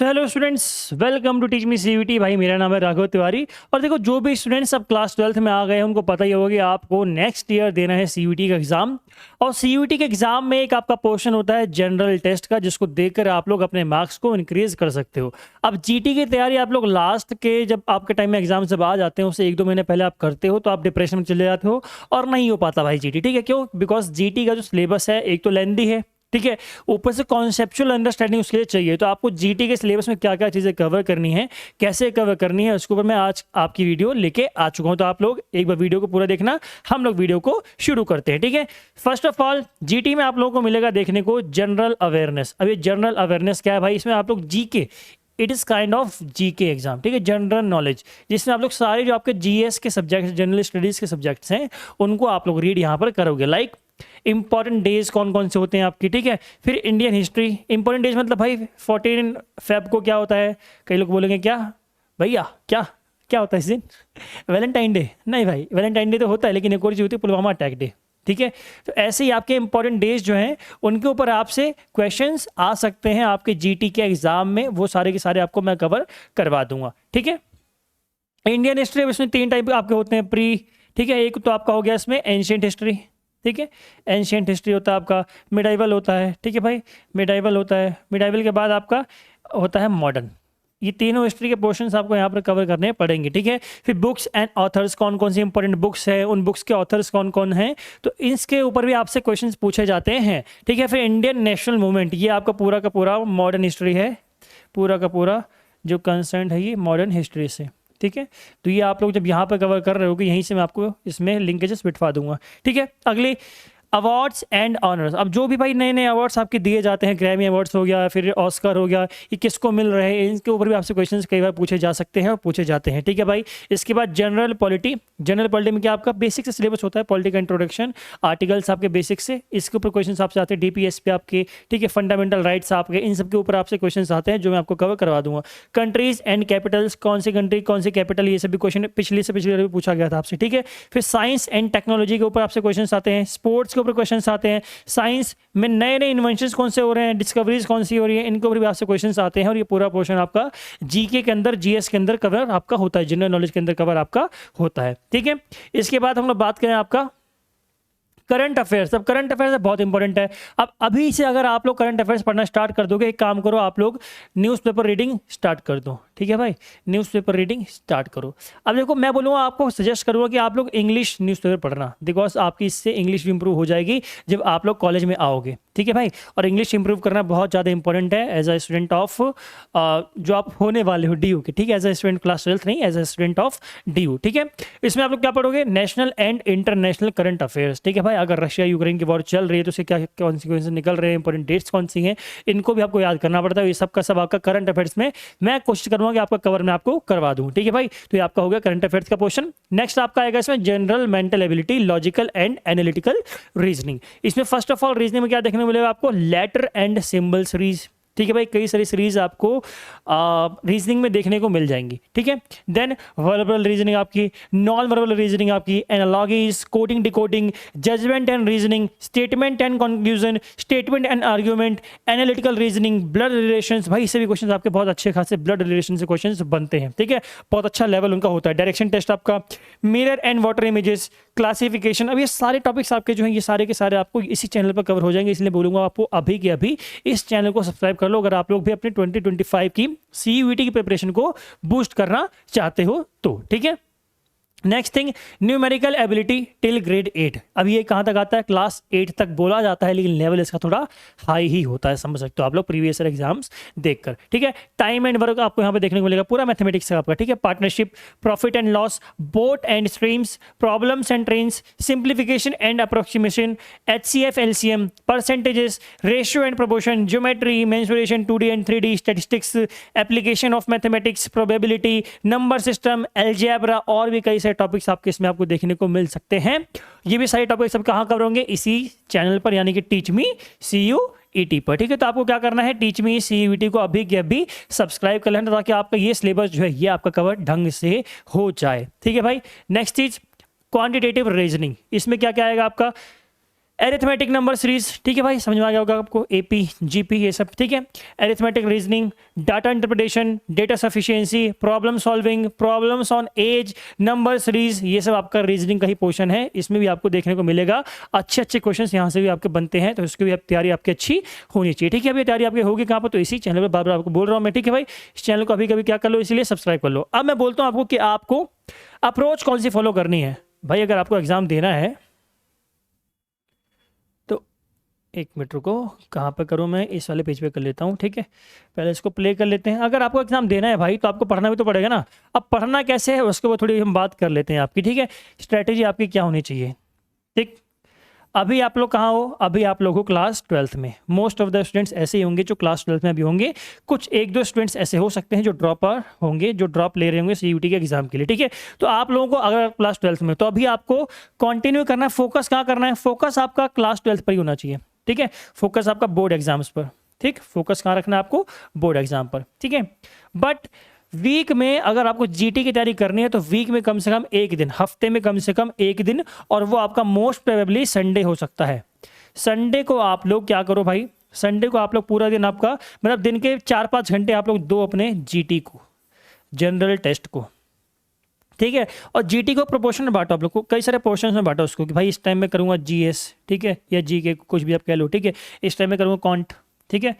So hello students, welcome to teach me CUT. भाई मेरा नाम है राघव तिवारी। और देखो, जो भी स्टूडेंट्स अब क्लास 12th में आ गए हैं उनको पता ही होगा कि आपको नेक्स्ट ईयर देना है सीयूटी का एग्ज़ाम। और सीयूटी के एग्ज़ाम में एक आपका पोर्शन होता है जनरल टेस्ट का, जिसको देखकर आप लोग अपने मार्क्स को इंक्रीज कर सकते हो। अब जीटी की तैयारी आप लोग लास्ट के जब आपके टाइम में एग्जाम जब आ जाते हैं उससे 1-2 महीने पहले आप करते हो तो आप डिप्रेशन में चले जाते हो और नहीं हो पाता भाई जीटी। ठीक है, क्यों? बिकॉज जीटी का जो सिलेबस है एक तो लेंदी है, ठीक है, ऊपर से कॉन्सेप्चुअल अंडरस्टैंडिंग उसके लिए चाहिए। तो आपको जीटी के सिलेबस में क्या क्या चीज़ें कवर करनी है, कैसे कवर करनी है, उसके ऊपर मैं आज आपकी वीडियो लेके आ चुका हूं। तो आप लोग एक बार वीडियो को पूरा देखना। हम लोग वीडियो को शुरू करते हैं। ठीक है, फर्स्ट ऑफ ऑल जीटी में आप लोगों को मिलेगा देखने को जनरल अवेयरनेस। अब ये जनरल अवेयरनेस क्या है भाई? इसमें आप लोग GK, it is kind of GK exam, ठीक है, जनरल नॉलेज, जिसमें आप लोग सारे जो आपके जीएस के सब्जेक्ट, जनरल स्टडीज़ के सब्जेक्ट्स हैं उनको आप लोग रीड यहाँ पर करोगे। लाइक इंपॉर्टेंट डेज कौन कौन से होते हैं आपकी, ठीक है। फिर इंडियन हिस्ट्री, इंपॉर्टेंट डेज मतलब भाई 14 फेब को क्या होता है? कई लोग बोलेंगे क्या भैया, क्या क्या होता है इस दिन? Valentine day? नहीं भाई, वैलेंटाइन डे तो होता है, लेकिन एक और चीज़ होती है पुलवामा अटैक डे, ठीक है। तो ऐसे ही आपके इंपॉर्टेंट डेज जो हैं उनके ऊपर आपसे क्वेश्चंस आ सकते हैं आपके जीटी के एग्जाम में। वो सारे के सारे आपको मैं कवर करवा दूंगा, ठीक है। इंडियन हिस्ट्री इसमें 3 टाइप आपके होते हैं प्री, ठीक है। एक तो आपका हो गया इसमें एंशिएंट हिस्ट्री, ठीक है, एंशिएंट हिस्ट्री होता है आपका। मिडाइवल होता है, ठीक है भाई, मिडाइवल होता है। मिडाइवल के बाद आपका होता है मॉडर्न। ये तीनों हिस्ट्री के पोर्शंस आपको यहाँ पर कवर करने पड़ेंगे, ठीक है। फिर बुक्स एंड ऑथर्स, कौन कौन सी इंपॉर्टेंट बुक्स है, उन बुक्स के ऑथर्स कौन कौन हैं, तो इसके ऊपर भी आपसे क्वेश्चंस पूछे जाते हैं, ठीक है। फिर इंडियन नेशनल मूवमेंट, ये आपका पूरा का पूरा मॉडर्न हिस्ट्री है, पूरा का पूरा जो कंसर्न है ये मॉडर्न हिस्ट्री से, ठीक है। तो ये आप लोग जब यहाँ पर कवर कर रहे हो कि यहीं से मैं आपको इसमें लिंकेजेस बिठवा दूंगा, ठीक है। अगली अवार्ड्स एंड ऑनर्स। अब जो भी भाई नए नए अवार्ड्स आपके दिए जाते हैं, ग्रैमी अवार्ड्स हो गया, फिर ऑस्कर हो गया, ये किसको मिल रहे हैं, इनके ऊपर भी आपसे क्वेश्चंस कई बार पूछे जा सकते हैं और पूछे जाते हैं, ठीक है भाई। इसके बाद जनरल पॉलिटी। जनरल पॉलिटी में क्या आपका बेसिक से सिलेबस होता है, पॉलिटिकल इंट्रोडक्शन, आर्टिकल्स आपके बेसिक से, इसके ऊपर क्वेश्चन आपसे आते हैं। डीपीएस पे आपके, ठीक है, फंडामेंटल राइट्स आपके, इन सब के ऊपर आपसे क्वेश्चन आते हैं जो मैं आपको कवर करवा दूंगा। कंट्रीज एंड कैपिटल्स, कौन सी कंट्री कौन सी कैपिटल, ये सभी क्वेश्चन पिछले से पिछले पूछा गया था आपसे, ठीक है। फिर साइंस एंड टेक्नोलॉजी के ऊपर आपसे क्वेश्चन आते हैं। स्पोर्ट्स के ऊपर क्वेश्चन आते हैं। साइंस में नए नए इन्वेंशंस कौन से हो रहे हैं, डिस्कवरीज कौन सी हो रही है, इनके ऊपर भी आपसे क्वेश्चंस आते हैं। और ये पूरा पोर्शन आपका जीके के अंदर, जीएस के अंदर कवर आपका होता है, जनरल नॉलेज के अंदर कवर आपका होता है, ठीक है। इसके बाद हम लोग बात करें आपका करंट अफेयर्स। अब करंट अफेयर्स बहुत इंपॉर्टेंट है। अब अभी से अगर आप लोग करंट अफेयर्स पढ़ना स्टार्ट कर दोगे, एक काम करो, आप लोग न्यूज़पेपर रीडिंग स्टार्ट कर दो, ठीक है भाई, न्यूज़पेपर रीडिंग स्टार्ट करो। अब देखो, मैं बोलूँगा, आपको सजेस्ट करूँगा कि आप लोग इंग्लिश न्यूज़पेपर पढ़ना, बिकॉज आपकी इससे इंग्लिश भी इंप्रूव हो जाएगी जब आप लोग कॉलेज में आओगे, ठीक है भाई। और इंग्लिश इंप्रूव करना बहुत ज़्यादा इंपॉर्टेंट है एज अ स्टूडेंट ऑफ जो आप होने वाले हो डीयू के, ठीक है, as a student class 12th नहीं, as a student of DU, ठीक है। इसमें आप लोग क्या पढ़ोगे? National and international current affairs, ठीक है भाई। अगर रशिया यूक्रेन की वॉर चल रही है तो उससे क्या कॉन्सिक्वेंसेस निकल रहे हैं, इंपॉर्टेंट डेट्स कौन सी हैं, इनको भी आपको याद करना पड़ता है। ये सब का सब आपका करंट अफेयर्स में मैं कोशिश करूँगा कि आपका कवर में आपको करवा दूँ, ठीक है भाई। तो ये आपका हो गया करंट अफेयर्स का पोर्शन। नेक्स्ट आपका आएगा इसमें general mental ability, logical and analytical reasoning. इसमें फर्स्ट ऑफ ऑल रीजनिंग में क्या देखने को मिलेगा आपको? लेटर एंड सिंबल सीरीज, ठीक है भाई, कई सारी सीरीज आपको रीजनिंग में देखने को मिल जाएंगी, ठीक है। देन वर्बल रीजनिंग आपकी, नॉन वर्बल रीजनिंग आपकी, analogies, coding decoding, judgement and reasoning, statement and conclusion, statement and argument, analytical reasoning, blood relations. भाई इससे भी क्वेश्चन आपके बहुत अच्छे खासे ब्लड रिलेशन से क्वेश्चन बनते हैं, ठीक है, बहुत अच्छा लेवल उनका होता है। डायरेक्शन टेस्ट आपका, mirror and water images, classification. अब ये सारे टॉपिक्स आपके जो हैं ये सारे के सारे आपको इसी चैनल पर कवर हो जाएंगे, इसलिए बोलूँगा आपको अभी के अभी इस चैनल को सब्सक्राइब कर लो अगर आप लोग भी अपने 2025 की सीयूईटी की प्रिपरेशन को बूस्ट करना चाहते हो तो, ठीक है। Next thing, numerical ability till grade 8। अब ये कहाँ तक आता है? क्लास 8 तक बोला जाता है, लेकिन लेवल इसका थोड़ा हाई ही होता है, समझ सकते हो आप लोग प्रीवियस ईयर एग्जाम्स देखकर, ठीक है। टाइम एंड वर्क आपको यहाँ पे देखने को मिलेगा, पूरा मैथमेटिक्स है आपका, ठीक है। Partnership, profit and loss, boat and streams, problems and trends, simplification and approximation, HCF LCM, percentages, ratio and proportion, geometry, mensuration, 2D and 3D, statistics, application of mathematics, probability, number system, algebra और भी कई topics आपके इसमें आपको देखने को मिल सकते हैं। ये भी सारे टॉपिक्स सब कहाँ कवर होंगे? इसी चैनल पर, यानी कि टीच मी सीयूईटी पर, ठीक है। तो आपको क्या करना है? टीच मी सीयूईटी को अभी के अभी सब्सक्राइब कर लेना ताकि आपका ये सिलेबस जो है ये आपका कवर ढंग से हो जाए, ठीक है भाई। नेक्स्ट चीज, क्वांटिटेटिव रीजनिंग। इसमें क्या क्या आएगा आपका? एरिथमेटिक नंबर सीरीज, ठीक है भाई, समझ में आ गया होगा आपको, एपी जीपी ये सब, ठीक है। Arithmetic reasoning, data interpretation, data sufficiency, problem solving, problems on age, number series, ये सब आपका रीजनिंग का ही पोर्शन है। इसमें भी आपको देखने को मिलेगा अच्छे अच्छे क्वेश्चन यहाँ से भी आपके बनते हैं, तो इसकी भी तैयारी आपकी अच्छी होनी चाहिए, ठीक है। अभी तैयारी आपकी होगी कहाँ पर, तो इसी चैनल पर बार बार आपको बोल रहा हूँ मैं, ठीक है भाई। इस चैनल को अभी कभी क्या कर लो, इसीलिए सब्सक्राइब कर लो। अब मैं बोलता हूँ आपको कि आपको अप्रोच कौन सी फॉलो करनी है भाई। अगर आपको एग्जाम देना है तो एक मिनट रुको, कहाँ पे करूँ मैं, इस वाले पेज पे कर लेता हूँ, ठीक है। पहले इसको प्ले कर लेते हैं। अगर आपको एग्जाम देना है भाई तो आपको पढ़ना भी तो पड़ेगा ना। अब पढ़ना कैसे है उसके बाद थोड़ी हम बात कर लेते हैं आपकी, ठीक है। स्ट्रैटेजी आपकी क्या होनी चाहिए, ठीक। अभी आप लोग कहाँ हो, अभी आप लोग हो क्लास 12th में। मोस्ट ऑफ द स्टूडेंट्स ऐसे ही होंगे जो क्लास 12th में अभी होंगे। कुछ एक दो स्टूडेंट्स ऐसे हो सकते हैं जो ड्रॉपर होंगे, जो ड्रॉप ले रहे होंगे सीयूटी के एग्जाम के लिए, ठीक है। तो आप लोगों को अगर क्लास 12th में, तो अभी आपको कंटिन्यू करना है, फोकस कहाँ करना है, फोकस आपका क्लास 12th पर ही होना चाहिए, ठीक है। फोकस आपका बोर्ड एग्जाम्स पर, ठीक। फोकस कहाँ रखना है आपको, बोर्ड एग्जाम पर, ठीक है। बट वीक में अगर आपको जीटी की तैयारी करनी है तो वीक में कम से कम एक दिन, हफ्ते में कम से कम एक दिन, और वो आपका मोस्ट प्रोबेबली संडे हो सकता है। संडे को आप लोग क्या करो भाई, संडे को आप लोग पूरा दिन आपका, मतलब दिन के 4-5 घंटे आप लोग दो अपने जीटी को, जनरल टेस्ट को, ठीक है। और जीटी को प्रोपोर्शन में बांटो, आप लोग को कई सारे पोर्शंस में बांटो उसको, कि भाई इस टाइम में करूँगा जीएस, ठीक है, या जीके, कुछ भी आप कह लो, ठीक है। इस टाइम में करूँगा कॉन्ट, ठीक है।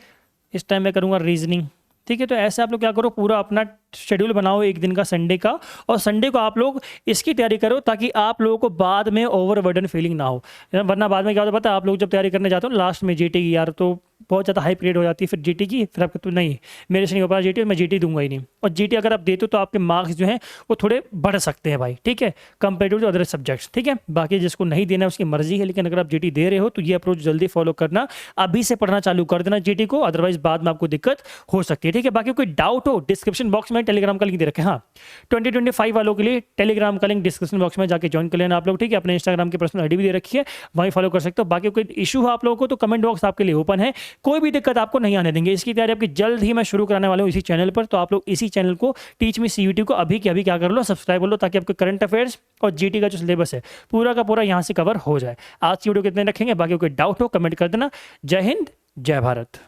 इस टाइम में करूँगा रीजनिंग, ठीक है। तो ऐसे आप लोग क्या करो, पूरा अपना शेड्यूल बनाओ एक दिन का संडे का, और संडे को आप लोग इसकी तैयारी करो ताकि आप लोगों को बाद में ओवरबर्डन फीलिंग ना हो। वरना बाद में क्या होता है पता है, आप लोग जब तैयारी करने जाते हो लास्ट में जीटी की, यार तो बहुत ज़्यादा हाई पीरियड हो जाती है फिर जीटी की, फिर आपको तो नहीं, मेरे से नहीं हो पा रहा जीटी, मैं जीटी दूंगा ही नहीं। और जीटी अगर आप देते हो तो आपके मार्क्स जो हैं वो थोड़े बढ़ सकते हैं भाई, ठीक है, कंपेयर टू अदर सब्जेक्ट्स, ठीक है। बाकी जिसको नहीं देना है उसकी मर्जी है, लेकिन अगर आप जीटी दे रहे हो तो ये अप्रोच जल्दी फॉलो करना, अभी से पढ़ना चालू कर देना जीटी को, अदरवाइज बाद में आपको दिक्कत हो सकती है, ठीक है। बाकी कोई डाउट हो डिस्क्रिप्शन बॉक्स में टेलीग्राम का लिंक दे रखे, हाँ 2025 वालों के लिए टेलीग्राम का लिंक डिस्क्रिप्शन बॉक्स में जाके ज्वाइन कर लेना आप लोग, ठीक है। अपने इंस्टाग्राम की पर्सनल आईडी भी दे रखी है, वहीं फॉलो कर सकते हो। बाकी कोई इशू हो आप लोगों को तो कमेंट बॉक्स आपके लिए ओपन है, कोई भी दिक्कत आपको नहीं आने देंगे। इसकी तैयारी आपकी जल्द ही मैं शुरू कराने वाला हूँ इसी चैनल पर, तो आप लोग इसी चैनल को टीच मी सीयूटी को अभी के अभी क्या कर लो, सब्सक्राइब कर लो, ताकि आपके करंट अफेयर्स और जीटी का जो सिलेबस है पूरा का पूरा यहाँ से कवर हो जाए। आज की वीडियो कितने रखेंगे, बाकी कोई डाउट हो कमेंट कर देना। जय हिंद, जय भारत।